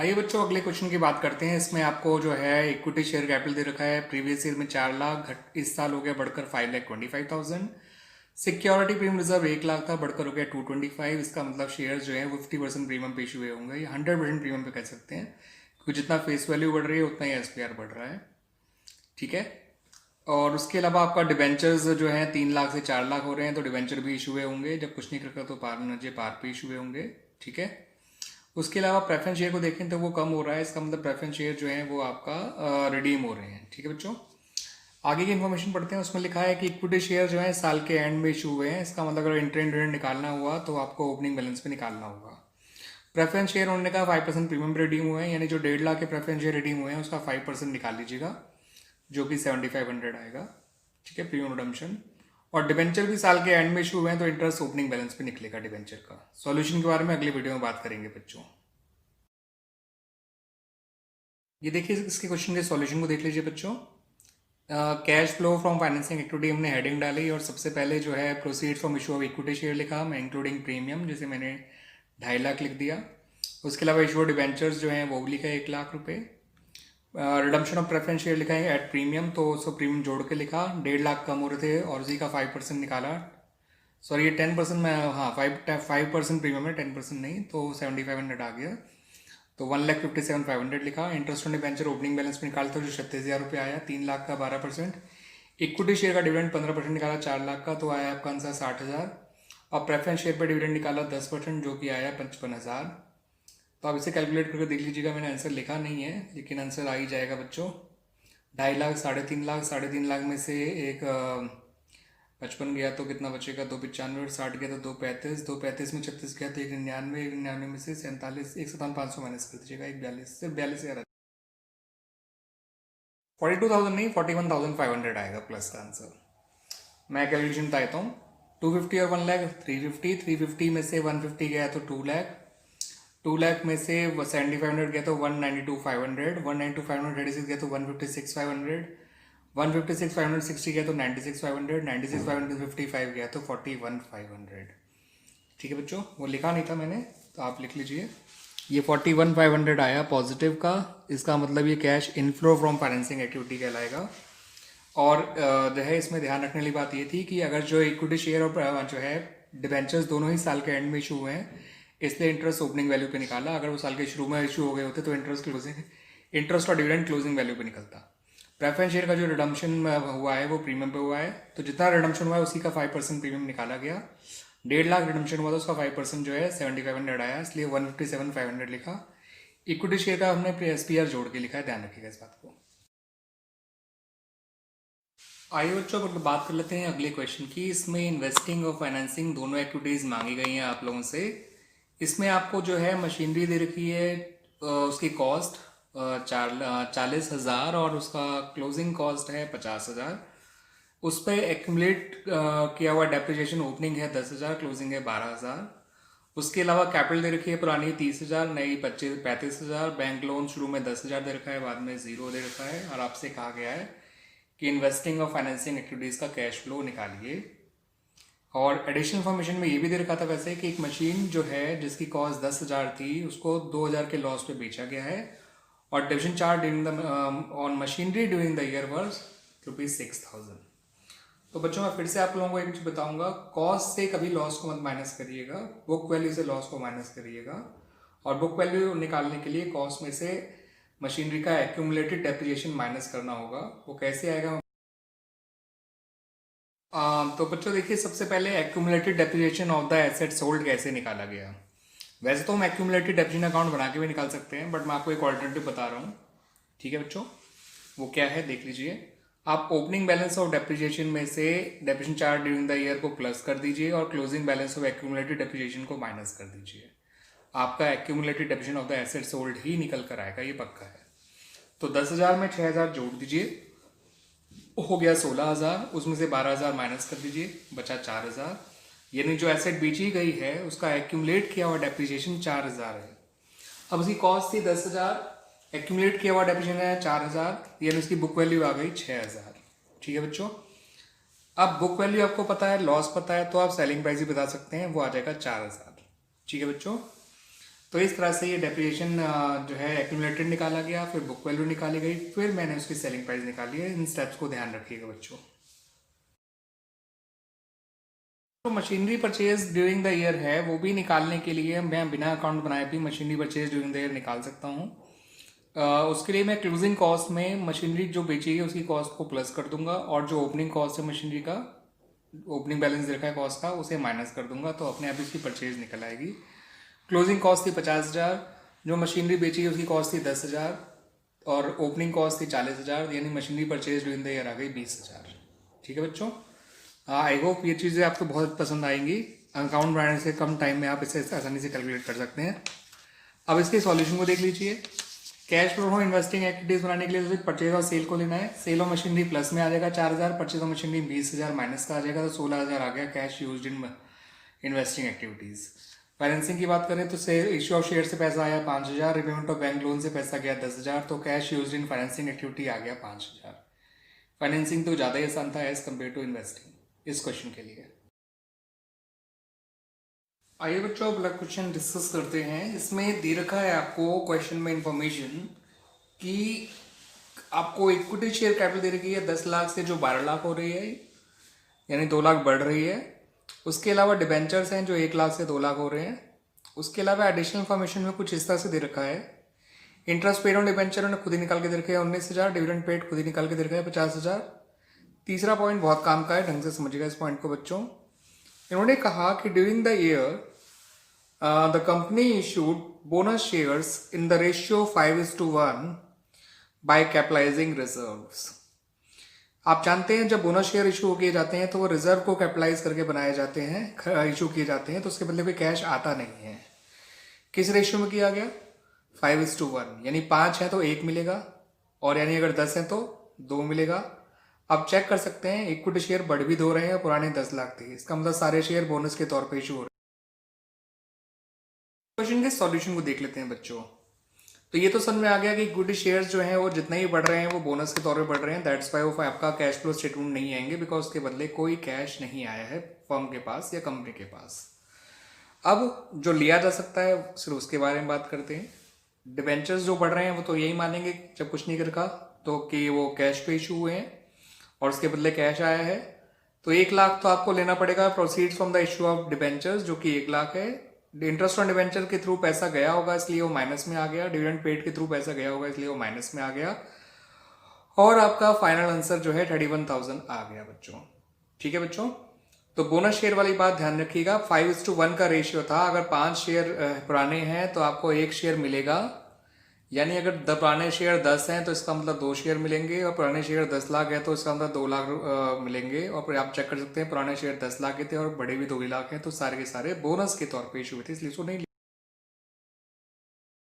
आइए बच्चों अगले क्वेश्चन की बात करते हैं। इसमें आपको जो है इक्विटी शेयर कैपिटल दे रखा है। प्रीवियस ईयर में 4 लाख, घट इस साल हो गया बढ़कर 5,25,000। सिक्योरिटी प्रीमियम रिजर्व 1 लाख था, बढ़कर हो गया 225। इसका मतलब शेयर जो है वो 50% प्रीमियम पे इशू हुए होंगे, या 100% प्रीमियम पे कह सकते हैं, क्योंकि जितना फेस वैल्यू बढ़ रही है उतना ही एसपीआर बढ़ रहा है। ठीक है। और उसके अलावा आपका डिबेंचर्स जो है 3 लाख से 4 लाख हो रहे हैं, तो डिबेंचर भी इशू हुए होंगे। जब कुछ नहीं करता तो पार पे इशू हुए होंगे। ठीक है। उसके अलावा प्रेफरेंस शेयर को देखें तो वो कम हो रहा है, इसका मतलब प्रेफरेंस शेयर जो है वो आपका रिडीम हो रहे हैं। ठीक है बच्चों, आगे की इन्फॉर्मेशन पढ़ते हैं। उसमें लिखा है कि इक्विटी शेयर जो है साल के एंड में इशू हुए हैं। इसका मतलब अगर इंटरेंड रिटर्न निकालना हुआ तो आपको ओपनिंग बैलेंस पे निकालना होगा। प्रेफरेंस शेयर होने का 5% प्रीमियम प्रीमियम हुए हैं, यानी जो 1.5 लाख के प्रेफरेंस शेयर रिडीम हुए हैं उसका 5% निकाल लीजिएगा, जो कि 7500 आएगा। ठीक है, प्रीमियम रिडम्पशन। और डिबेंचर भी साल के एंड में इशू हुए हैं, तो इंटरेस्ट ओपनिंग बैलेंस पे निकलेगा डिबेंचर का। सॉल्यूशन के बारे में अगली वीडियो में बात करेंगे बच्चों। ये देखिए, इसके क्वेश्चन के सॉल्यूशन को देख लीजिए बच्चों। Cash flow from financing activity हमने हेडिंग डाली, और सबसे पहले जो है proceed from issue of equity share लिखा मैं, इंक्लूडिंग प्रीमियम, जैसे मैंने 2.5 लाख लिख दिया। उसके अलावा इशू डिबेंचर्स जो हैं वो भी लिखा है 1 लाख रुपए। रिडम्पशन ऑफ प्रेफरेंस शेयर लिखा है एट प्रीमियम, तो उसको प्रीमियम जोड़ के लिखा। 1.5 लाख कम हो रहे थे और उसी का 5% निकाला। सॉरी, ये 10% में, हाँ 5% प्रीमियम है, 10% नहीं, तो 7500 आ गया। तो 1,57,500 लिखा। Interest on debenture opening balance में निकालता जो 36,000 रुपये आया। 3 लाख का 12%। इक्विटी शेयर का डिविडेंड 15% निकाला 4 लाख का, तो आया आपका आंसर 60,000। और प्रेफरेंस शेयर पर डिविडेंड निकाला 10%, जो कि आया 55,000। तो आप इसे कैलकुलेट करके देख लीजिएगा, मैंने आंसर लिखा नहीं है लेकिन आंसर आ ही जाएगा बच्चों। 2.5 लाख, 3.5 लाख, 3.5 लाख में से एक 55 गया तो कितना बचेगा, 295, और 60 गया तो 235, 235 में 36 गया तो 199, 199 में से 47, 157,500 माइनस कर दीजिएगा, 142, सिर्फ 42,000। 42,000 नहीं, 41,500 आएगा प्लस का आंसर। मैं कैलकुलेशन बताता हूँ। 250 और 1 लाख 350, 350 में से 150 गया तो 2 लाख, 2 लाख में से 7,500 गया तो 192,500, 192,536 गया तो 156,500, 156,560 गया तो 96,500, 96,555 गया तो 41,500। ठीक है बच्चों, वो लिखा नहीं था मैंने, तो आप लिख लीजिए। ये 41,500 आया पॉजिटिव का, इसका मतलब ये cash inflow from financing activity कहलाएगा। और जो है इसमें ध्यान रखने वाली बात ये थी कि अगर जो इक्विटी शेयर और जो है डिबेंचर्स दोनों ही साल के एंड में इशू हुए हैं, इसलिए इंटरेस्ट ओपनिंग वैल्यू पे निकाला। अगर वो साल के शुरू में इशू हो गए होते तो इंटरेस्ट और डिविडेंड क्लोजिंग वैल्यू पे निकलता। प्रेफरेंस शेयर का जो रिडम्पशन हुआ है वो प्रीमियम पे हुआ है, तो जितना रिडम्पशन हुआ है उसी का 5% प्रीमियम निकाला गया। 1.5 लाख रिडम्पशन हुआ था, उसका 5% जो है 7500 आया, इसलिए 157,500 लिखा। इक्विटी शेयर का हमने एसपीआर जोड़ के लिखा है, ध्यान रखिएगा इस बात को। आइए बच्चों, अब बात कर लेते हैं अगले क्वेश्चन की। इसमें इन्वेस्टिंग और फाइनेंसिंग दोनों एक्टिविटीज मांगी गई हैं आप लोगों से। इसमें आपको जो है मशीनरी दे रखी है, उसकी कॉस्ट 40,000 और उसका क्लोजिंग कॉस्ट है 50,000। उस पर एक्यूमुलेट किया हुआ डेप्रिसिएशन ओपनिंग है 10,000, क्लोजिंग है 12,000। उसके अलावा कैपिटल दे रखी है, पुरानी 30,000, नई 35,000। बैंक लोन शुरू में 10,000 दे रखा है, बाद में 0 दे रखा है। और आपसे कहा गया है कि इन्वेस्टिंग और फाइनेंसिंग एक्टिविटीज़ का कैश फ्लो निकालिए। और एडिशनल इन्फॉर्मेशन में ये भी दे रखा था वैसे कि एक मशीन जो है जिसकी कॉस्ट 10,000 थी, उसको 2,000 के लॉस पे बेचा गया है। और division charge on machinery during the year was ₹6,000। तो बच्चों, मैं फिर से आप लोगों को एक चीज बताऊंगा, कॉस्ट से कभी लॉस को मत माइनस करिएगा, बुक वैल्यू से लॉस को माइनस करिएगा। और बुक वैल्यू निकालने के लिए कॉस्ट में से मशीनरी का एक्यूमुलेटेड डेप्रिसिएशन माइनस करना होगा। वो कैसे आएगा? तो बच्चों देखिए, सबसे पहले accumulated depreciation of the asset sold कैसे निकाला गया। वैसे तो हम एक्यूमुलेटेड डेप्रिसिएशन अकाउंट बना के भी निकाल सकते हैं, बट मैं आपको एक ऑल्टरनेटिव बता रहा हूँ। ठीक है बच्चों, वो क्या है देख लीजिए। आप ओपनिंग बैलेंस ऑफ डेप्रिसिएशन में से depreciation charge during the year को प्लस कर दीजिए और closing balance of accumulated depreciation को माइनस कर दीजिए। आपका accumulated depreciation of the asset sold ही निकल कर आएगा, ये पक्का है। तो 10,000 में 6,000 जोड़ दीजिए, हो गया 16,000। उसमें से 12,000 माइनस कर दीजिए, बचा 4,000। यानी जो एसेट बेची गई है उसका एक्यूमुलेट किया हुआ डेप्रिसिएशन 4,000 है। अब उसकी कॉस्ट थी 10,000, एक्यूमुलेट किया हुआ डेप्रिसिएशन है 4,000, यानी उसकी बुक वैल्यू आ गई 6,000। ठीक है बच्चों, अब बुक वैल्यू आपको पता है, लॉस पता है, तो आप सेलिंग प्राइस भी बता सकते हैं, वो आ जाएगा 4,000। ठीक है बच्चों, तो इस तरह से ये डेप्रिसिएशन जो है एक्यूमुलेटेड निकाला गया, फिर बुक वैल्यू निकाली गई, फिर मैंने उसकी सेलिंग प्राइस निकाली है। इन स्टेप्स को ध्यान रखिएगा बच्चों। तो machinery purchase during the year है, वो भी निकालने के लिए मैं बिना अकाउंट बनाए भी machinery purchase during the year निकाल सकता हूँ। उसके लिए मैं क्लोजिंग कॉस्ट में मशीनरी जो बेची है उसकी कॉस्ट को प्लस कर दूंगा, और जो ओपनिंग कॉस्ट है मशीनरी का, ओपनिंग बैलेंस दे रखा है कॉस्ट का, उसे माइनस कर दूंगा, तो अपने आप इसकी परचेज निकल आएगी। क्लोजिंग कॉस्ट थी 50,000, जो मशीनरी बेची है उसकी कॉस्ट थी 10,000, और ओपनिंग कॉस्ट थी 40,000, यानी machinery purchase during the year आ गई 20,000। ठीक है बच्चों, आई होप ये चीज़ें आपको बहुत पसंद आएंगी। अकाउंट बनाने से कम टाइम में आप इसे आसानी से कैलकुलेट कर सकते हैं। अब इसके सॉल्यूशन को देख लीजिए। Cash flow from investing activities बनाने के लिए सिर्फ परचेज और सेल को लेना है। सेल ऑफ मशीनरी प्लस में आ जाएगा 4,000, परचेज ऑफ मशीनरी 20,000 माइनस का आ जाएगा, तो 16,000 आ गया cash used in investing activities. Financing की बात करें तो इश्यू ऑफ शेयर से पैसा आया 5,000, रिपेमेंट ऑफ बैंक लोन से पैसा गया 10,000, तो cash used in financing activity आ गया 5,000। फाइनेंसिंग तो ज़्यादा ही आसान था एज कम्पेयर टू इन्वेस्टिंग इस क्वेश्चन के लिए। आइए बच्चों, अगला क्वेश्चन डिस्कस करते हैं। इसमें दे रखा है आपको क्वेश्चन में इंफॉर्मेशन कि आपको इक्विटी शेयर कैपिटल दे रखी है 10 लाख से जो 12 लाख हो रही है, यानी 2 लाख बढ़ रही है। उसके अलावा डिबेंचर्स हैं जो 1 लाख से 2 लाख हो रहे हैं। उसके अलावा एडिशनल इन्फॉर्मेशन में कुछ इस तरह से दे रखा है। इंटरेस्ट पेड ऑन डिबेंचर उन्होंने खुद ही निकाल के दे रखा है 19,000, डिविडेंड पेड खुद ही निकाल के दे रखा है 50,000। तीसरा पॉइंट बहुत काम का है, ढंग से समझिएगा इस पॉइंट को बच्चों। इन्होंने कहा कि during the year the company issued bonus shares in the ratio 5:1 by capitalising reserves. आप जानते हैं जब बोनस शेयर इशू किए जाते हैं तो वो रिजर्व को कैपिटलाइज करके बनाए जाते हैं, इशू किए जाते हैं, तो उसके बदले में कैश आता नहीं है। किस रेशियो में किया गया? 5:1, यानी 5 है तो 1 मिलेगा, और यानी अगर 10 है तो 2 मिलेगा। आप चेक कर सकते हैं इक्विटी शेयर बढ़ भी 2 रहे हैं, पुराने 10 लाख थे, इसका मतलब सारे शेयर बोनस के तौर पे इशू हो रहे हैं। क्वेश्चन के सॉल्यूशन को देख लेते हैं बच्चों। तो ये तो समझ में आ गया कि इक्विटी शेयर्स जो हैं वो जितने ही बढ़ रहे हैं वो बोनस के तौर पे बढ़ रहे हैं। दैट्स वाई वो आपका कैश फ्लो स्टेटमेंट नहीं आएंगे, बिकॉज उसके बदले कोई कैश नहीं आया है फर्म के पास या कंपनी के पास। अब जो लिया जा सकता है सिर्फ उसके बारे में बात करते हैं। डिबेंचर्स जो बढ़ रहे हैं वो तो यही मानेंगे जब कुछ नहीं कर रखा तो कि वो कैश पे इशू हुए हैं और उसके बदले कैश आया है। तो 1 लाख तो आपको लेना पड़ेगा proceeds from the issue of debentures, जो कि 1 लाख है। इंटरेस्ट ऑन डिबेंचर के थ्रू पैसा गया होगा इसलिए वो माइनस में आ गया, डिविडेंड पेड के थ्रू पैसा गया होगा इसलिए वो माइनस में आ गया, और आपका फाइनल आंसर जो है 31,000 आ गया बच्चों। ठीक है बच्चों, तो बोनस शेयर वाली बात ध्यान रखिएगा। 5:1 का रेशियो था। अगर 5 शेयर पुराने हैं तो आपको 1 शेयर मिलेगा, यानी अगर पुराने शेयर 10 हैं तो इसका मतलब 2 शेयर मिलेंगे, और पुराने शेयर 10 लाख है तो इसका मतलब 2 लाख मिलेंगे। और फिर आप चेक कर सकते हैं पुराने शेयर 10 लाख के थे और बड़े भी 2 लाख हैं, तो सारे के सारे बोनस के तौर पे इशू हुए थे, इसलिए इसको नहीं